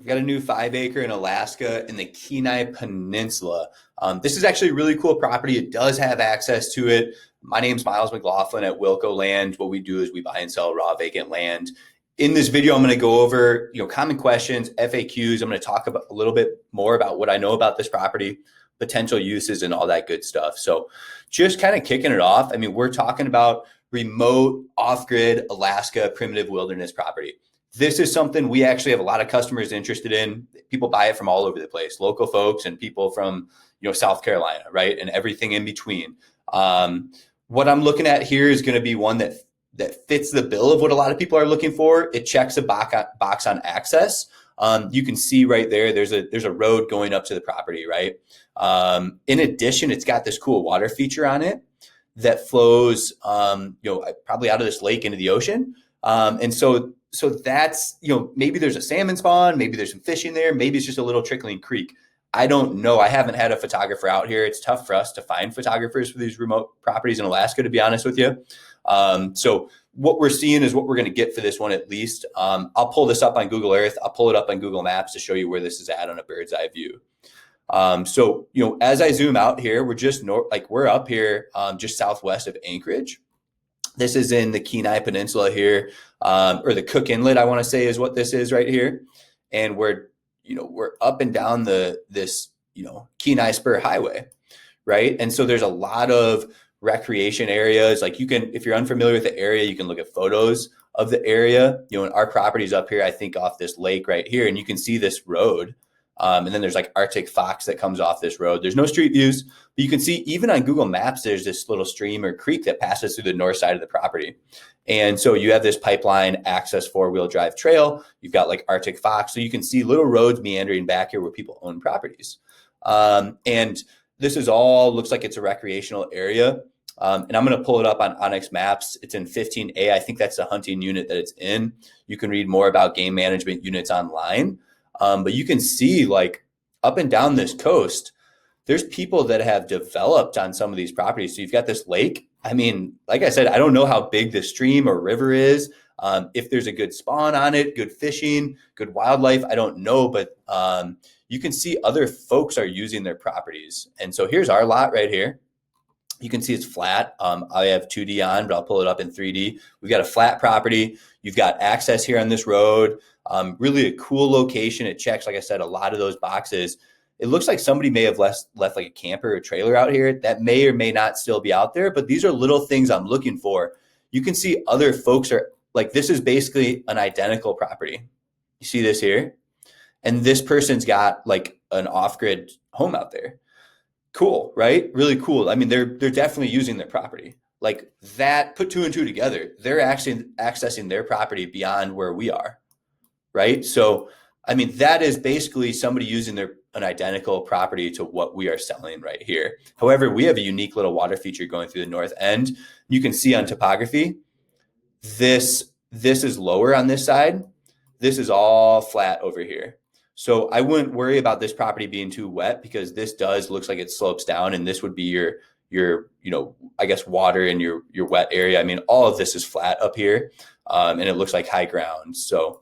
I've got a new 5 acre in Alaska in the Kenai Peninsula. This is actually a really cool property. It does have access to it. My name's Miles McLaughlin at Wilco Land. What we do is we buy and sell raw vacant land. In this video, I'm going to go over common questions, FAQs. I'm going to talk about a little bit more about what I know about this property, potential uses, and all that good stuff. So just kind of kicking it off. I mean, we're talking about remote, off-grid Alaska primitive wilderness property. This is something we actually have a lot of customers interested in. People buy it from all over the place, local folks and people from, South Carolina, right? And everything in between. What I'm looking at here is going to be one that fits the bill of what a lot of people are looking for. It checks a box on access. You can see right there, there's a road going up to the property, right? In addition, it's got this cool water feature on it that flows, probably out of this lake into the ocean. And so that's, maybe there's a salmon spawn, maybe there's some fishing there, maybe it's just a little trickling creek. I don't know. I haven't had a photographer out here. It's tough for us to find photographers for these remote properties in Alaska, to be honest with you. So what we're seeing is what we're going to get for this one, at least. I'll pull this up on Google Earth. I'll pull it up on Google Maps to show you where this is at on a bird's eye view. So, as I zoom out here, we're just we're up here, just southwest of Anchorage. This is in the Kenai Peninsula here, or the Cook Inlet, I want to say is what this is right here. And we're up and down this Kenai Spur Highway, right? And so there's a lot of recreation areas. Like if you're unfamiliar with the area, you can look at photos of the area. And our property's up here, I think off this lake right here, and you can see this road. And then there's like Arctic fox that comes off this road. There's no street views, but you can see even on Google Maps, there's this little stream or creek that passes through the north side of the property. And so you have this pipeline access 4-wheel drive trail. You've got like Arctic fox. So you can see little roads meandering back here where people own properties. And this is all looks like it's a recreational area. And I'm going to pull it up on Onyx Maps. It's in 15A. I think that's the hunting unit that it's in. You can read more about game management units online. But you can see like up and down this coast, there's people that have developed on some of these properties. So you've got this lake. I mean, like I said, I don't know how big the stream or river is. If there's a good spawn on it, good fishing, good wildlife, I don't know. But you can see other folks are using their properties. And so here's our lot right here. You can see it's flat. I have 2D on, but I'll pull it up in 3D. We've got a flat property. You've got access here on this road. Really a cool location. It checks, like I said, a lot of those boxes. It looks like somebody may have left like a camper or trailer out here that may or may not still be out there, but these are little things I'm looking for. You can see other folks are like, this is basically an identical property. You see this here? And this person's got like an off-grid home out there. Cool, right? Really cool. I mean, they're definitely using their property. Like that, put 2 and 2 together, they're actually accessing their property beyond where we are, right? So, I mean, that is basically somebody using an identical property to what we are selling right here. However, we have a unique little water feature going through the north end. You can see on topography, this is lower on this side. This is all flat over here. So I wouldn't worry about this property being too wet because this looks like it slopes down, and this would be your I guess water in your wet area. I mean, all of this is flat up here, and it looks like high ground. So,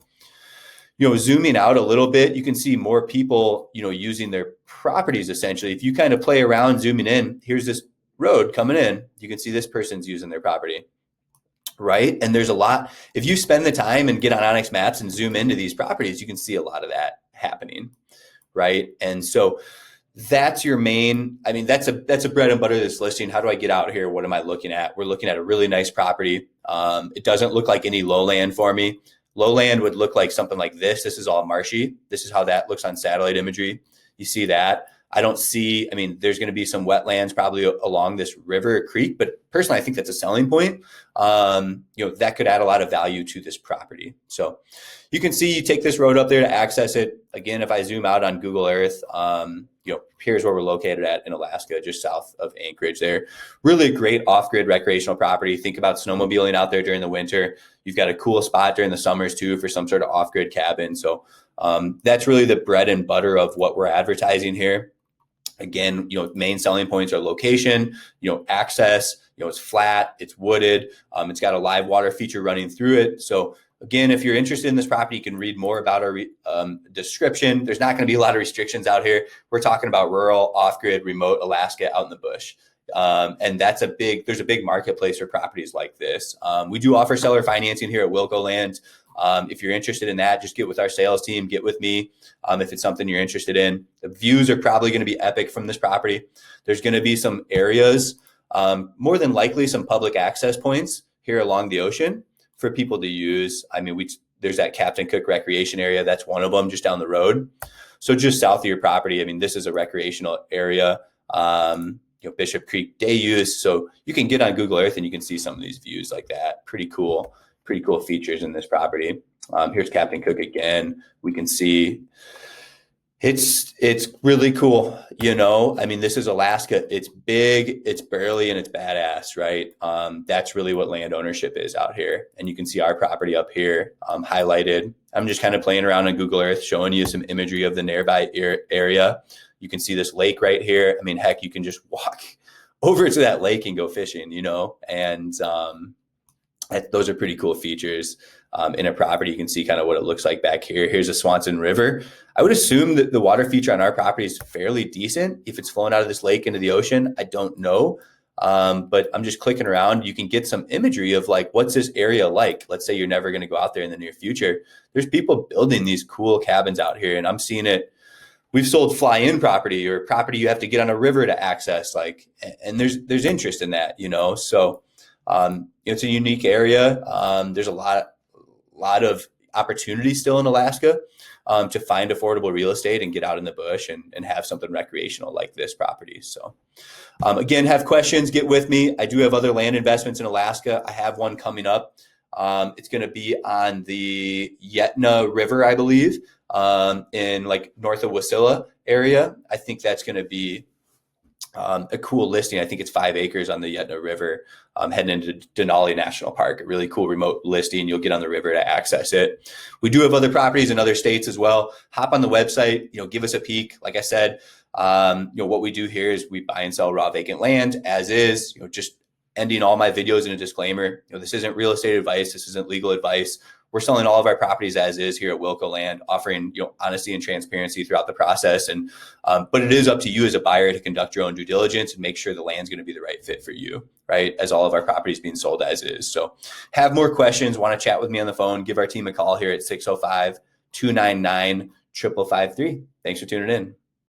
zooming out a little bit, you can see more people, using their properties essentially. If you kind of play around zooming in, here's this road coming in. You can see this person's using their property, right? And there's a lot. If you spend the time and get on Onyx Maps and zoom into these properties, you can see a lot of that happening, right? And so that's your main, I mean, that's a bread and butter of this listing. How do I get out here? What am I looking at? We're looking at a really nice property. It doesn't look like any lowland for me. Lowland would look like something like this. This is all marshy. This is how that looks on satellite imagery. You see that. I don't see, I mean, there's going to be some wetlands probably along this river or creek, but personally, I think that's a selling point. That could add a lot of value to this property. So you can see, you take this road up there to access it. Again, if I zoom out on Google Earth, here's where we're located at in Alaska, just south of Anchorage there. Really a great off-grid recreational property. Think about snowmobiling out there during the winter. You've got a cool spot during the summers too for some sort of off-grid cabin. So that's really the bread and butter of what we're advertising here. Again, main selling points are location, access, it's flat, it's wooded, it's got a live water feature running through it. So Again, if you're interested in this property, you can read more about our description. There's not going to be a lot of restrictions out here. We're talking about rural, off-grid, remote Alaska out in the bush. And there's a big marketplace for properties like this. We do offer seller financing here at Wilco Land. If you're interested in that, just get with our sales team, get with me. If it's something you're interested in, the views are probably going to be epic from this property. There's going to be some areas, more than likely some public access points here along the ocean for people to use. I mean, there's that Captain Cook recreation area. That's one of them just down the road. So just south of your property, I mean, this is a recreational area. Bishop Creek day use. So you can get on Google Earth and you can see some of these views like that. Pretty cool features in this property. Here's Captain Cook again. We can see it's really cool. I mean, this is Alaska. It's big, it's burly, and it's badass, right? That's really what land ownership is out here. And you can see our property up here highlighted. I'm just kind of playing around on Google Earth, showing you some imagery of the nearby area. You can see this lake right here. I mean, heck, you can just walk over to that lake and go fishing, and those are pretty cool features in a property. You can see kind of what it looks like back here. Here's a Swanson River. I would assume that the water feature on our property is fairly decent. If it's flowing out of this lake into the ocean, I don't know. But I'm just clicking around. You can get some imagery of like, what's this area like? Let's say you're never going to go out there in the near future. There's people building these cool cabins out here, and I'm seeing it. We've sold fly-in property or property you have to get on a river to access, and there's interest in that, So it's a unique area. There's a lot of opportunity still in Alaska to find affordable real estate and get out in the bush and have something recreational like this property. So again, have questions, get with me. I do have other land investments in Alaska. I have one coming up. It's going to be on the Yetna River, I believe, in north of Wasilla area. I think that's going to be a cool listing. I think it's 5 acres on the Yetna River, heading into Denali National Park. A really cool remote listing. You'll get on the river to access it. We do have other properties in other states as well. Hop on the website, give us a peek. Like I said, what we do here is we buy and sell raw vacant land as is, just ending all my videos in a disclaimer. This isn't real estate advice. This isn't legal advice. We're selling all of our properties as is here at Wilco Land, offering honesty and transparency throughout the process. And but it is up to you as a buyer to conduct your own due diligence and make sure the land's going to be the right fit for you, right? As all of our properties being sold as is. So have more questions, want to chat with me on the phone, give our team a call here at 605-299-5553. Thanks for tuning in.